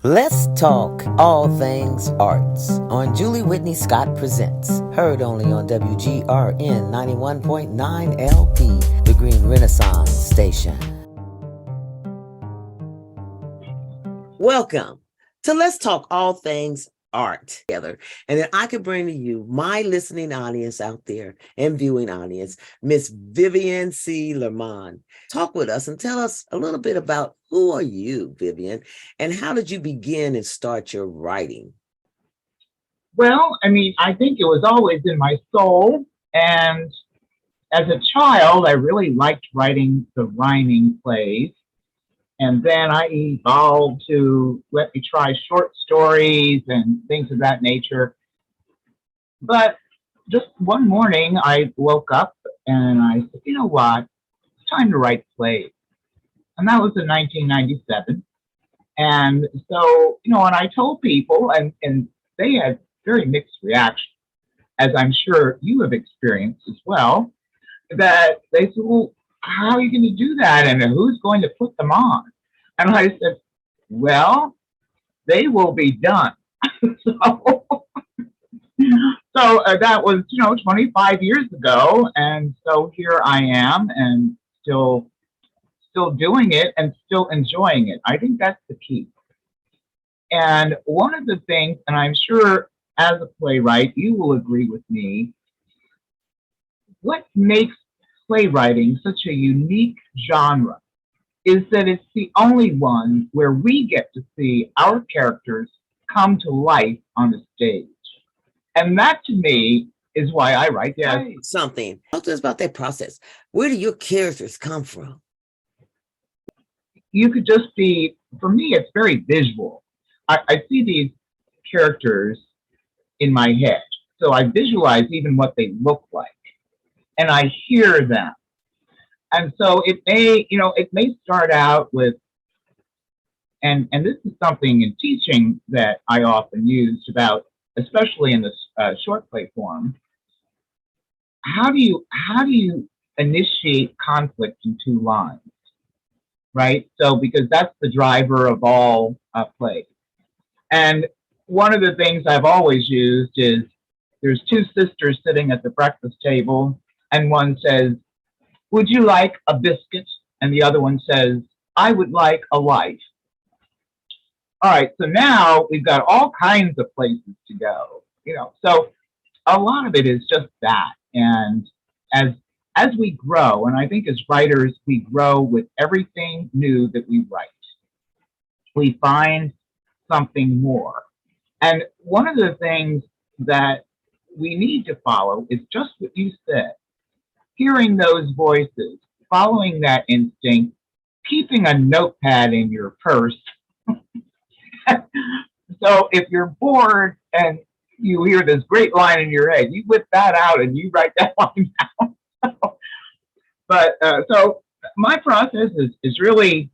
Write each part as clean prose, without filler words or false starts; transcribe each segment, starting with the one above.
Let's talk all things arts on Julie Whitney Scott Presents, heard only on WGRN 91.9 LP, the Green Renaissance Station. Welcome to Let's Talk All Things Art together. And then I can bring to you my listening audience out there and viewing audience, Miss Vivian C. Lermond. Talk with us and tell us a little bit about who are you, Vivian, and how did you begin and start your writing? Well, I think it was always in my soul. And as a child, I really liked writing the rhyming plays. And then I evolved to let me try short stories and things of that nature. But just one morning, I woke up and I said, you know what? It's time to write plays. And that was in 1997. And so, and I told people, and they had very mixed reactions, as I'm sure you have experienced as well, that they said, well, how are you going to do that? And who's going to put them on? And I said, well, they will be done. so that was, 25 years ago. And so here I am and still doing it and still enjoying it. I think that's the key. And one of the things, and I'm sure as a playwright, you will agree with me, what makes playwriting such a unique genre is that it's the only one where we get to see our characters come to life on the stage. And that to me is why I write something. Talk to us about that process. Where do your characters come from? You could just be, for me, it's very visual. I see these characters in my head. So I visualize even what they look like. And I hear them. And so it may start out with, and this is something in teaching that I often used about, especially in the short play form. How do you initiate conflict in two lines, right? So because that's the driver of all plays. And one of the things I've always used is there's two sisters sitting at the breakfast table, and one says, would you like a biscuit? And the other one says, I would like a life. All right, so now we've got all kinds of places to go, So a lot of it is just that. And as we grow, and I think as writers, we grow with everything new that we write. We find something more. And one of the things that we need to follow is just what you said. Hearing those voices, following that instinct, keeping a notepad in your purse. So if you're bored and you hear this great line in your head, you whip that out and you write that line down. But so my process is really,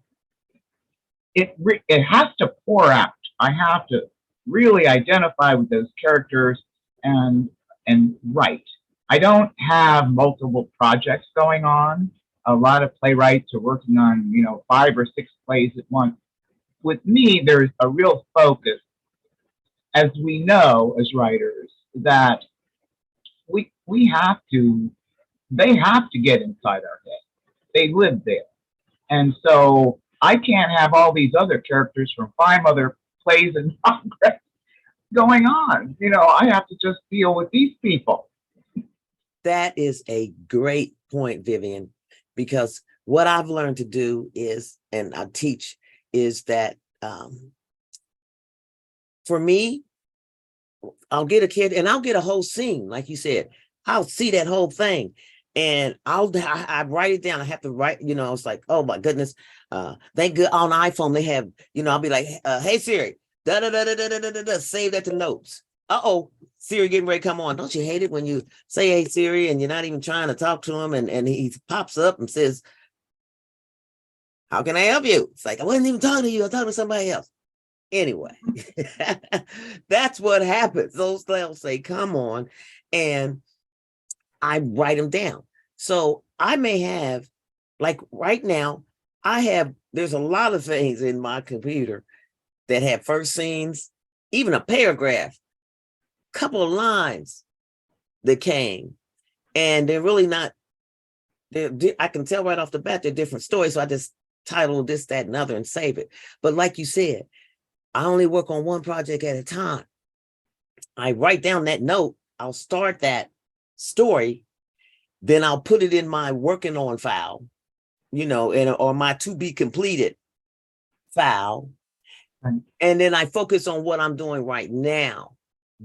it has to pour out. I have to really identify with those characters and write. I don't have multiple projects going on. A lot of playwrights are working on, 5 or 6 plays at once. With me, there's a real focus, as we know as writers, that they have to get inside our head. They live there. And so I can't have all these other characters from 5 other plays in progress going on. I have to just deal with these people. That is a great point, Vivian, because what I've learned to do is, and I teach, is that for me, I'll get a kid and I'll get a whole scene, like you said. I'll see that whole thing and I write it down. I have to write, it's like, oh my goodness. Thank God on iPhone they have, I'll be like, hey Siri, da da da da da da da da, save that to notes. Uh-oh, Siri getting ready to come on. Don't you hate it when you say, hey, Siri, and you're not even trying to talk to him and he pops up and says, how can I help you? It's like, I wasn't even talking to you. I'm talking to somebody else. Anyway, that's what happens. They'll say, come on. And I write them down. So I may have, like right now, there's a lot of things in my computer that had first scenes, even a paragraph, couple of lines that came, and they're really not, I can tell right off the bat they're different stories. So I just title this, that, and other and save it. But like you said, I only work on one project at a time. I write down that note, I'll start that story, then I'll put it in my working on file, or my to be completed file. Right. And then I focus on what I'm doing right now.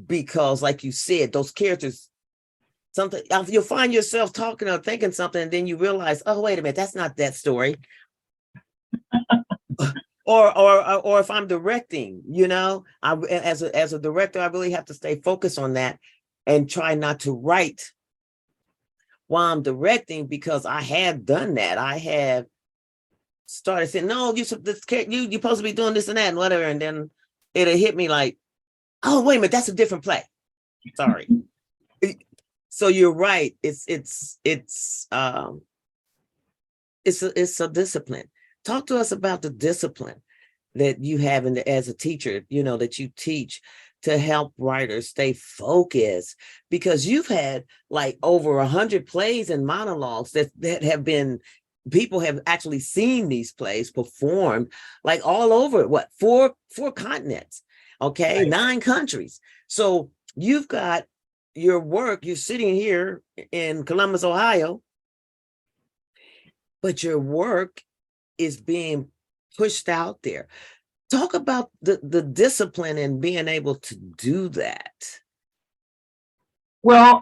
Because like you said, those characters, something you'll find yourself talking or thinking something, and then you realize, oh, wait a minute, that's not that story. or if I'm directing, as a director, I really have to stay focused on that and try not to write while I'm directing, because I have done that. I have started saying, no, you're supposed to be doing this and that and whatever, and then it'll hit me like, oh, wait a minute, that's a different play. Sorry. So you're right. It's a discipline. Talk to us about the discipline that you have as a teacher, that you teach to help writers stay focused, because you've had like over 100 plays and monologues that have been, people have actually seen these plays performed like all over, four continents, okay, right. 9 countries. So you've got your work, you're sitting here in Columbus, Ohio, but your work is being pushed out there. Talk about the discipline and being able to do that. Well,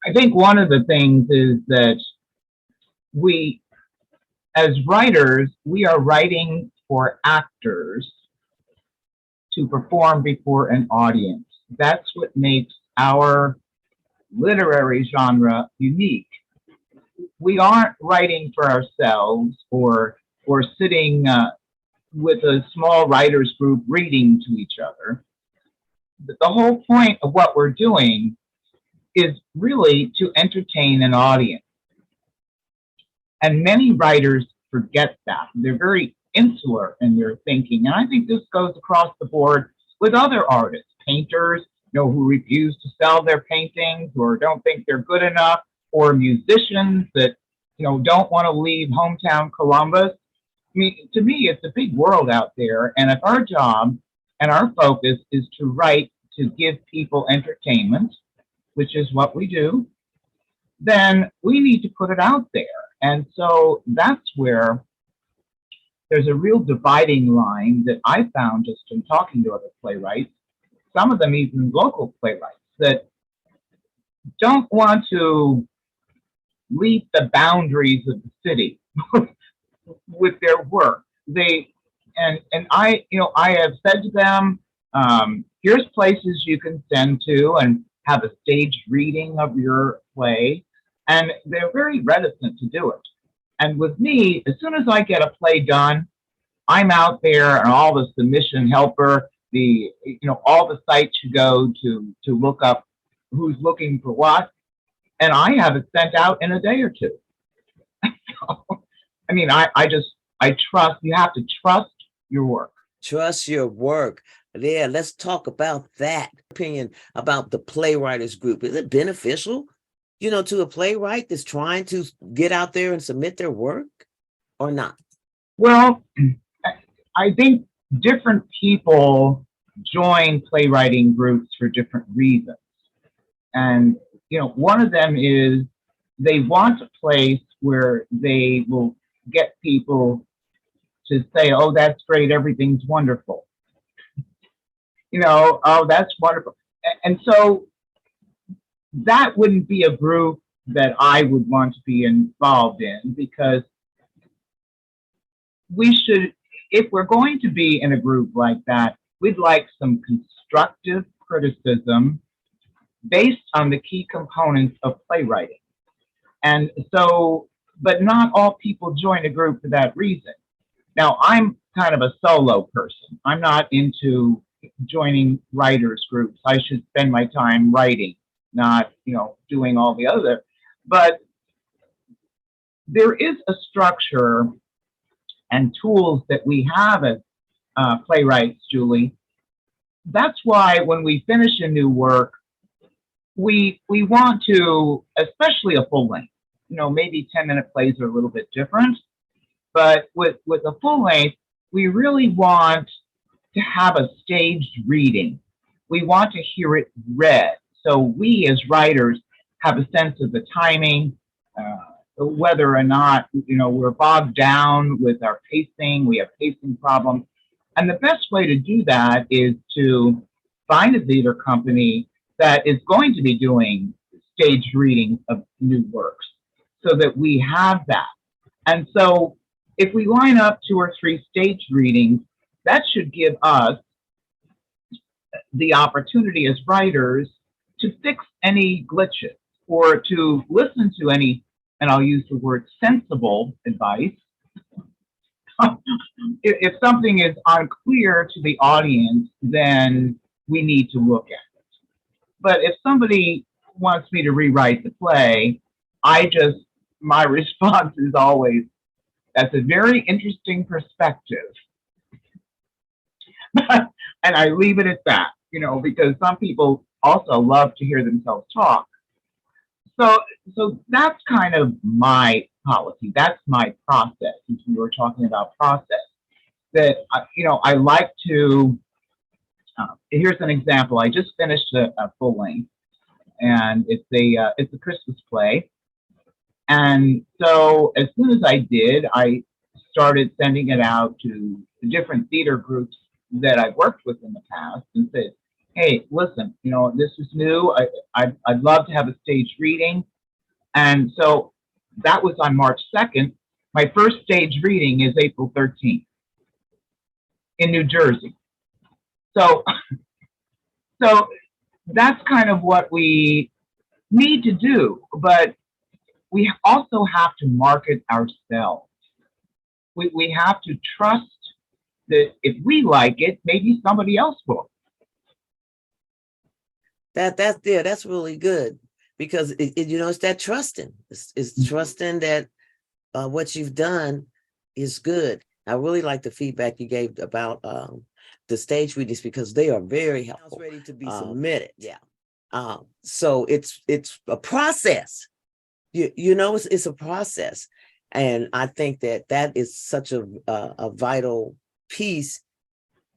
I think one of the things is that we, as writers, we are writing for actors to perform before an audience. That's what makes our literary genre unique. We aren't writing for ourselves or sitting with a small writers group reading to each other. The whole point of what we're doing is really to entertain an audience. And many writers forget that. They're very insular in their thinking. And I think this goes across the board with other artists, painters, who refuse to sell their paintings or don't think they're good enough, or musicians that, don't want to leave hometown Columbus. I mean, to me, it's a big world out there. And if our job and our focus is to write to give people entertainment, which is what we do, then we need to put it out there. And so that's where there's a real dividing line that I found just in talking to other playwrights, some of them even local playwrights, that don't want to leap the boundaries of the city with their work. I have said to them, here's places you can send to and have a staged reading of your play, and they're very reticent to do it. And with me, as soon as I get a play done, I'm out there and all the submission helper, all the sites you go to look up who's looking for what, and I have it sent out in a day or two. I mean, I trust, you have to trust your work. Trust your work. Yeah, let's talk about that. Opinion about the playwrights group. Is it beneficial, to a playwright that's trying to get out there and submit their work, or not? Well, I think different people join playwriting groups for different reasons. And, one of them is they want a place where they will get people to say, oh, that's great, everything's wonderful. Oh, that's wonderful. And so that wouldn't be a group that I would want to be involved in, because we should, if we're going to be in a group like that, we'd like some constructive criticism based on the key components of playwriting. And so, but not all people join a group for that reason. Now, I'm kind of a solo person. I'm not into joining writers groups. I should spend my time writing, not, doing all the other. But there is a structure and tools that we have as playwrights, Julie. That's why when we finish a new work, we want to, especially a full length, maybe 10-minute plays are a little bit different, but with a full length, we really want to have a staged reading. We want to hear it read. So we as writers have a sense of the timing, whether or not, we're bogged down with our pacing, we have pacing problems. And the best way to do that is to find a theater company that is going to be doing staged readings of new works so that we have that. And so if we line up 2 or 3 staged readings, that should give us the opportunity as writers to fix any glitches or to listen to any, and I'll use the word sensible advice. If something is unclear to the audience, then we need to look at it. But if somebody wants me to rewrite the play, my response is always, that's a very interesting perspective. And I leave it at that, because some people also love to hear themselves talk. So that's kind of my policy. That's my process. Since we were talking about process, that I like to. Here's an example. I just finished a full length, and it's a Christmas play. And so as soon as I did, I started sending it out to the different theater groups that I've worked with in the past and said, hey, listen, this is new. I'd love to have a staged reading. And so that was on March 2nd. My first stage reading is April 13th in New Jersey. So that's kind of what we need to do, but we also have to market ourselves. We have to trust that if we like it, maybe somebody else will. That's really good, because it's that trusting. It's trusting that what you've done is good. I really like the feedback you gave about the stage readings, because they are very helpful. Ready to be submitted. Yeah. So it's a process. It's a process, and I think that is such a vital piece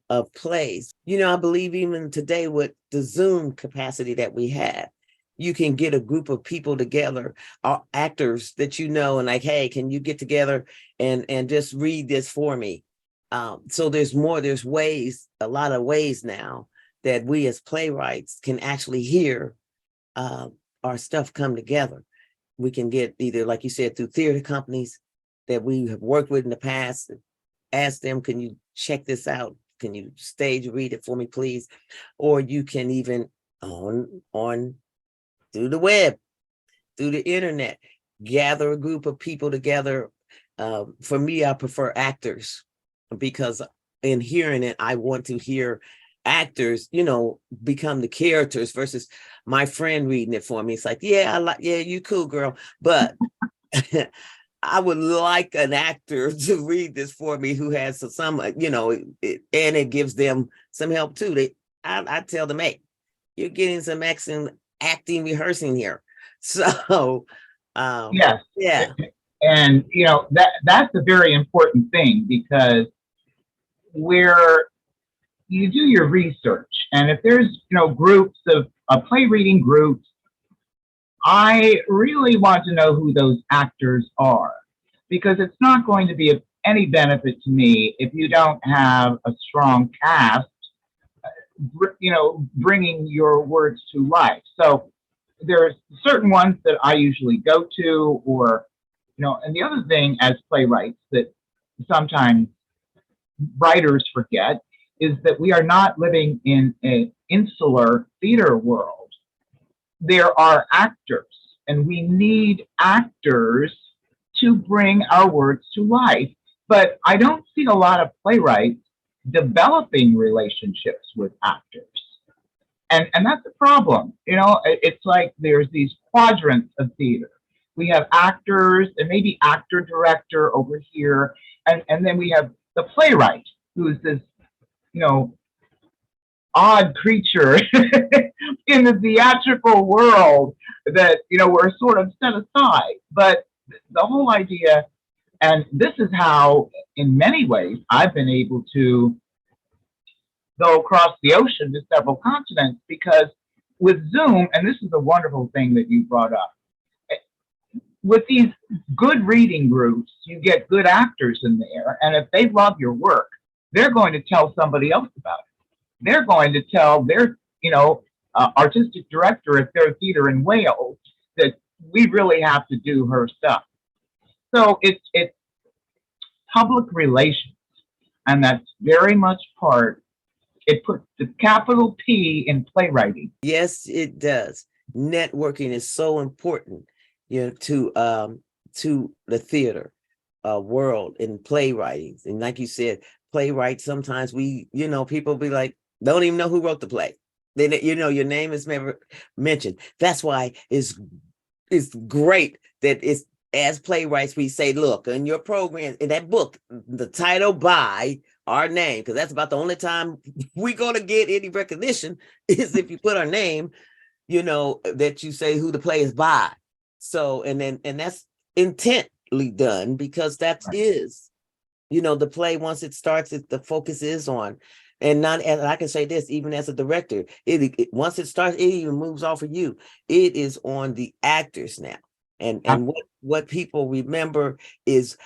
of plays. I believe even today with the Zoom capacity that we have, you can get a group of people together, actors that and like, hey, can you get together and just read this for me? So there's a lot of ways now that we as playwrights can actually hear our stuff come together. We can get either, like you said, through theater companies that we have worked with in the past, ask them, can you check this out? Can you stage read it for me, please? Or you can even on through the web, through the internet, gather a group of people together. For me, I prefer actors, because in hearing it, I want to hear actors, become the characters versus my friend reading it for me. It's like, yeah, you cool, girl. But I would like an actor to read this for me who has some, and it gives them some help too. I tell them, hey, you're getting some acting rehearsing here. So, yes. Yeah. And, that's a very important thing, because where you do your research, and if there's, groups of play reading groups, I really want to know who those actors are, because it's not going to be of any benefit to me if you don't have a strong cast, bringing your words to life. So there's certain ones that I usually go to, or, and the other thing as playwrights that sometimes writers forget is that we are not living in an insular theater world. There are actors, and we need actors to bring our words to life. But I don't see a lot of playwrights developing relationships with actors. And that's a problem. It's like there's these quadrants of theater. We have actors and maybe actor director over here. And then we have the playwright, who's this you know, odd creature in the theatrical world that, we're sort of set aside. But the whole idea, and this is how, in many ways, I've been able to go across the ocean to several continents, because with Zoom, and this is a wonderful thing that you brought up, with these good reading groups, you get good actors in there, and if they love your work, they're going to tell somebody else about it. They're going to tell their, artistic director at their theater in Wales that we really have to do her stuff. So it's public relations, and that's very much part. It puts the capital P in playwriting. Yes, it does. Networking is so important, to the theater world and playwriting. And like you said, playwright, sometimes people be like, don't even know who wrote the play. Then, your name is never mentioned. That's why it's great that it's, as playwrights, we say, look, in your program, in that book, the title by our name, because that's about the only time we're going to get any recognition is if you put our name, that you say who the play is by. So, and that's intently done, because that is, the play, once it starts, the focus is on, and not, and I can say this, even as a director, once it starts, it even moves off of you. It is on the actors now. And what people remember is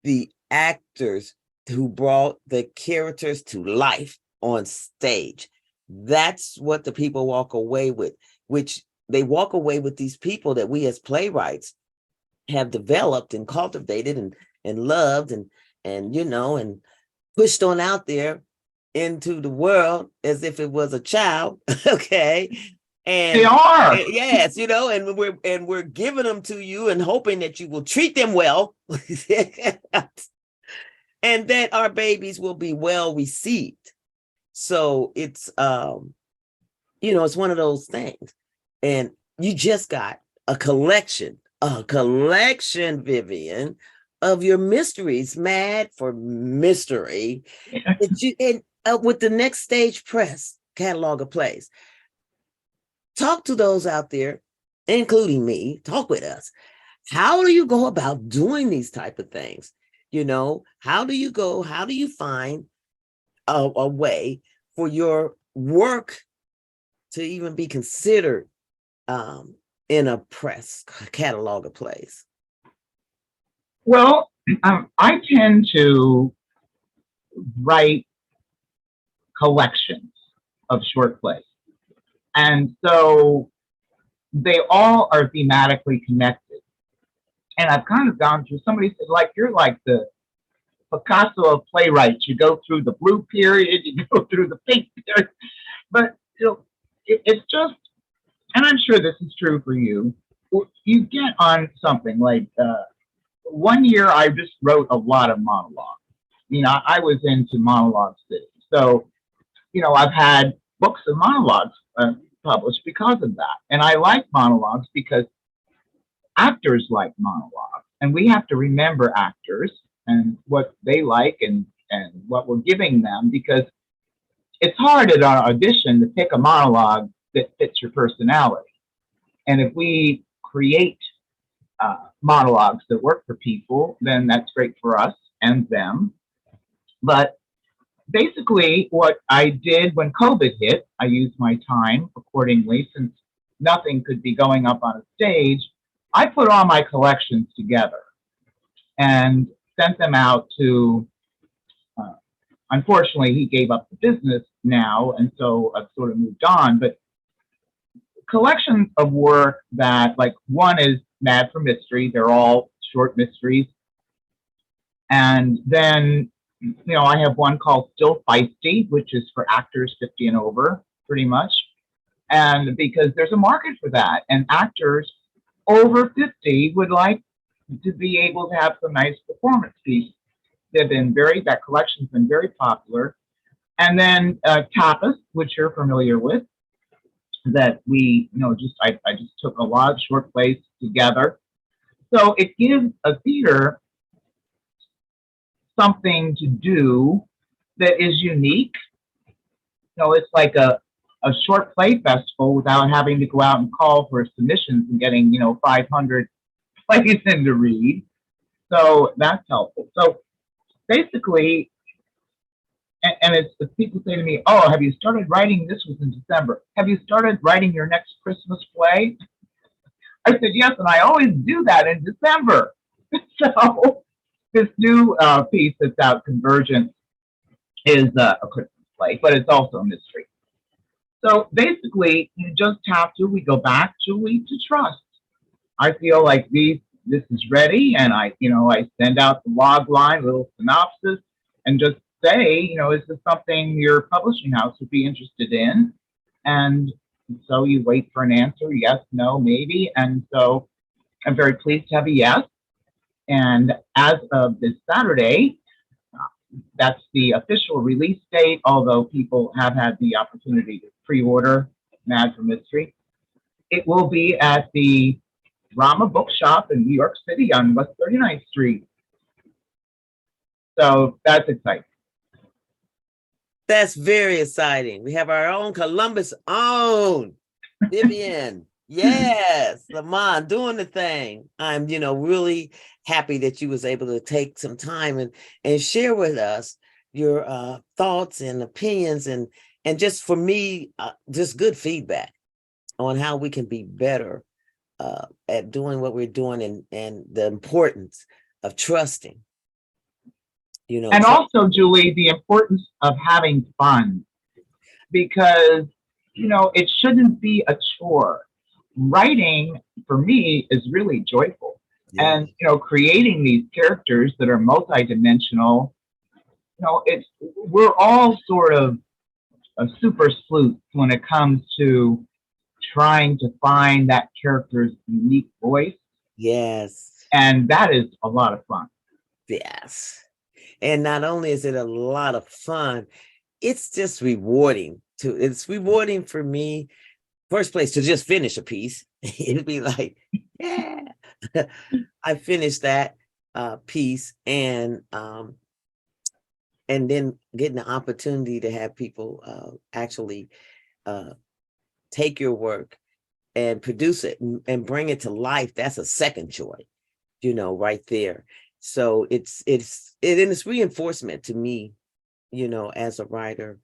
the actors who brought the characters to life on stage. That's what the people walk away with, which they walk away with these people that we as playwrights have developed and cultivated and loved and and pushed on out there into the world as if it was a child. Okay. And they are. Yes, and we're giving them to you and hoping that you will treat them well. And that our babies will be well received. So it's it's one of those things. And you just got a collection, Vivian, of your mysteries, Mad for Mystery. With the Next Stage Press catalog of plays. Talk to those out there, including me. Talk with us. How do you go about doing these type of things? How do you find a way for your work to even be considered in a press catalog of plays? Well, I tend to write collections of short plays. And so they all are thematically connected. And I've kind of gone through, somebody said, like, you're like the Picasso of playwrights. You go through the blue period, you go through the pink period. But it's just, and I'm sure this is true for you, you get on something like, one year I just wrote a lot of monologues. I was into monologue city. So, I've had books of monologues published because of that. And I like monologues because actors like monologues. And we have to remember actors and what they like and what we're giving them, because it's hard at our audition to pick a monologue that fits your personality. And if we create monologues that work for people, then that's great for us and them. But basically, what I did when COVID hit, I used my time accordingly, since nothing could be going up on a stage. I put all my collections together and sent them out to, unfortunately, he gave up the business now, and so I've sort of moved on. But collections of work that, like, one is Mad for Mystery. They're all short mysteries. And then, I have one called Still Feisty, which is for actors 50 and over, pretty much. And because there's a market for that, and actors over 50 would like to be able to have some nice performance pieces. That collection's been very popular. And then Tapas, which you're familiar with, that we, I just took a lot of short plays together. So it gives a theater something to do that is unique it's like a short play festival without having to go out and call for submissions and getting, 500 plays in to read. So that's helpful. So basically, and it's people say to me, "Oh, have you started writing?" This was in December. Have you started writing your next Christmas play? I said yes, and I always do that in December. So this new piece that's out, Convergence, is a Christmas play, but it's also a mystery. So basically, you just have to. We go back, Julie, to trust. I feel like this is ready, and I send out the log line, little synopsis, and just say, is this something your publishing house would be interested in? And so you wait for an answer, yes, no, maybe. And so I'm very pleased to have a yes. And as of this Saturday, that's the official release date, although people have had the opportunity to pre-order Mad for Mystery. It will be at the Rama Bookshop in New York City on West 39th Street. So that's exciting. That's very exciting. We have our own Columbus own Vivian. Yes, Lermond doing the thing. I'm, really happy that you was able to take some time and share with us your thoughts and opinions and just for me, just good feedback on how we can be better at doing what we're doing and the importance of trusting. And also, Julie, the importance of having fun, because it shouldn't be a chore. Writing for me is really joyful, and creating these characters that are multidimensional. We're all sort of a super sleuth when it comes to trying to find that character's unique voice. Yes, and that is a lot of fun. Yes. And not only is it a lot of fun, it's just rewarding it's rewarding for me, first place, to just finish a piece. It'd be like, yeah, I finished that piece and then getting the opportunity to have people actually take your work and produce it and bring it to life. That's a second joy, right there. So it's reinforcement to me, as a writer,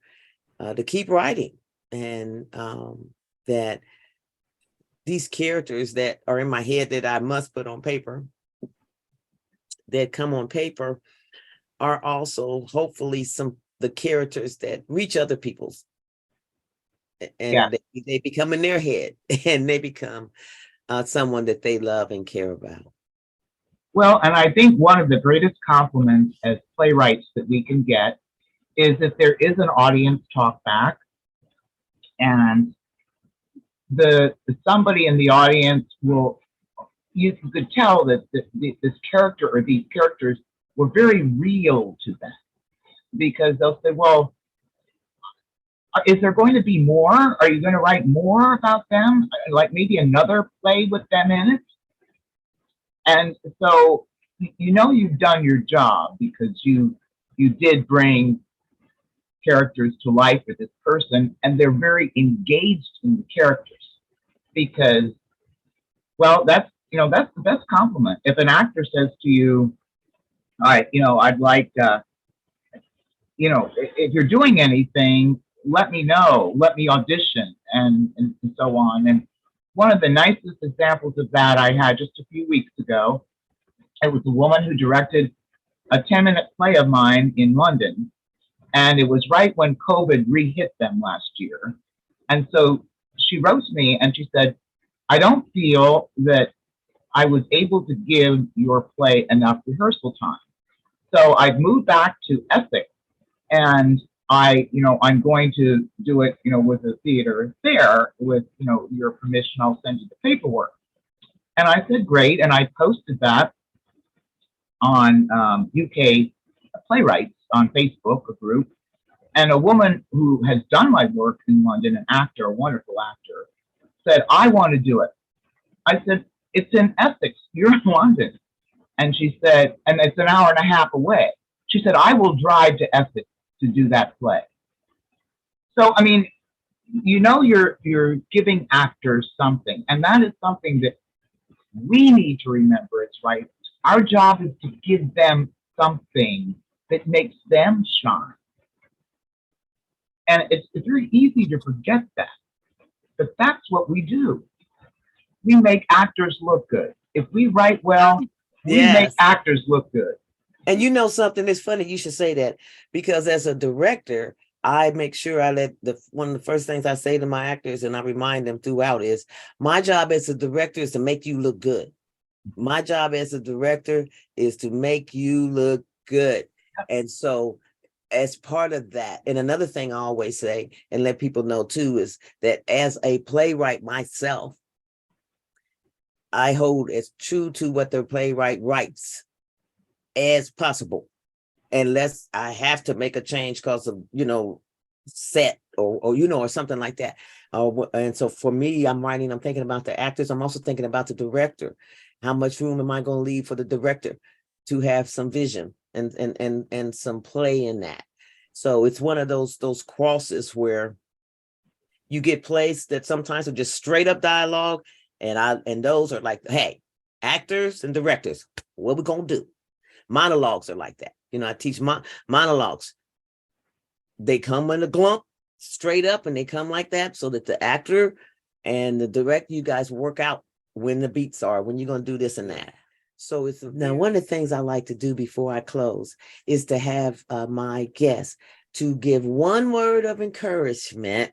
to keep writing, and that these characters that are in my head that I must put on paper, that come on paper, are also hopefully the characters that reach other people's, and they become in their head, and they become someone that they love and care about. Well, and I think one of the greatest compliments as playwrights that we can get is that there is an audience talk back, and somebody in the audience you could tell that this character or these characters were very real to them, because they'll say, well, is there going to be more? Are you going to write more about them? Like maybe another play with them in it? And so, you've done your job, because you did bring characters to life for this person, and they're very engaged in the characters, because, well, that's the best compliment. If an actor says to you, all right, I'd like, if you're doing anything, let me know, let me audition, and so on. And one of the nicest examples of that I had just a few weeks ago, it was a woman who directed a 10-minute play of mine in London. And it was right when COVID re-hit them last year. And so she wrote to me and she said, I don't feel that I was able to give your play enough rehearsal time. So I've moved back to Essex, and I'm going to do it, with the theater there. With, your permission, I'll send you the paperwork. And I said, great. And I posted that on UK Playwrights on Facebook, a group. And a woman who has done my work in London, an actor, a wonderful actor, said, I want to do it. I said, it's in Essex, you're in London. And she said, and it's an hour and a half away. She said, I will drive to Essex to do that play. So, I mean, you know, you're giving actors something, and that is something that we need to remember. It's right. Our job is to give them something that makes them shine. And it's very easy to forget that. But that's what we do. We make actors look good. If we write well, we make Yes. actors look good. And you know something, it's funny you should say that, because as a director, I make sure I let one of the first things I say to my actors, and I remind them throughout, is my job as a director is to make you look good. My job as a director is to make you look good. And so as part of that, and another thing I always say and let people know too, is that as a playwright myself, I hold as true to what the playwright writes as possible, unless I have to make a change because of, set or or something like that. And so for me, I'm thinking about the actors. I'm also thinking about the director. How much room am I going to leave for the director to have some vision and some play in that? So it's one of those crosses where you get plays that sometimes are just straight up dialogue, and those are like, hey, actors and directors, what we gonna do? Monologues are like that. I teach monologues. They come in a glump, straight up, and they come like that, so that the actor and the director, you guys work out when the beats are, when you're going to do this and that. So now one of the things I like to do before I close is to have my guests to give one word of encouragement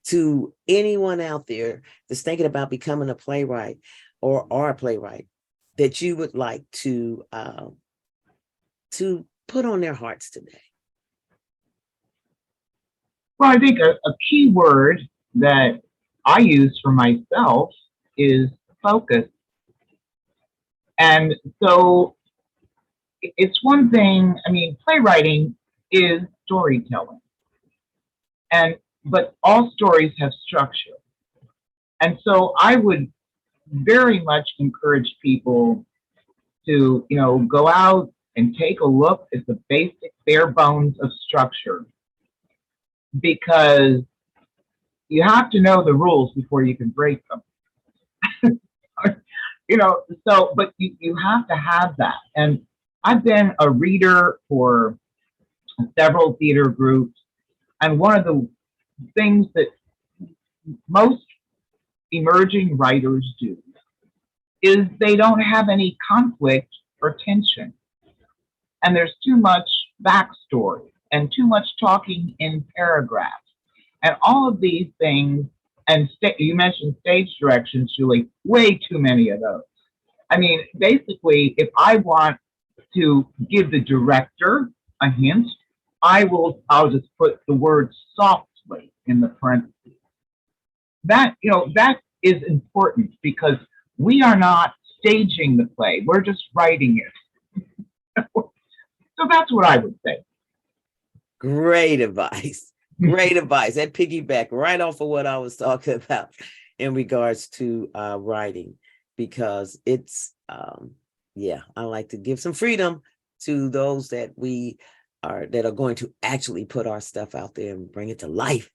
to anyone out there that's thinking about becoming a playwright or a playwright, that you would like to put on their hearts today. Well, I think a key word that I use for myself is focus. And so it's one thing, I mean, playwriting is storytelling. But all stories have structure. And so I would very much encourage people to, go out and take a look at the basic bare bones of structure, because you have to know the rules before you can break them. But you have to have that. And I've been a reader for several theater groups, and one of the things that most emerging writers do is they don't have any conflict or tension. And there's too much backstory and too much talking in paragraphs. And all of these things, and you mentioned stage directions, Julie, way too many of those. I mean, basically, if I want to give the director a hint, I'll just put the word softly in the parentheses. That is important, because we are not staging the play, we're just writing it. So that's what I would say. Great advice. Great advice. That piggyback right off of what I was talking about in regards to writing, because it's I like to give some freedom to those that are going to actually put our stuff out there and bring it to life,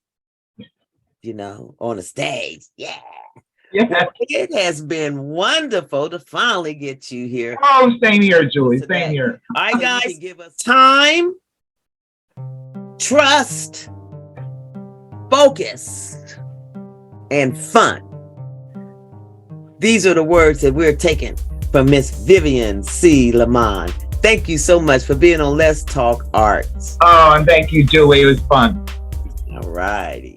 on a stage. Yeah. Well, it has been wonderful to finally get you here. Oh, same here, Julie. Same here. All right, guys, give us time, trust, focus, and fun. These are the words that we're taking from Miss Vivian C. Lermond. Thank you so much for being on Let's Talk Arts. Oh, and thank you, Julie. It was fun. All righty.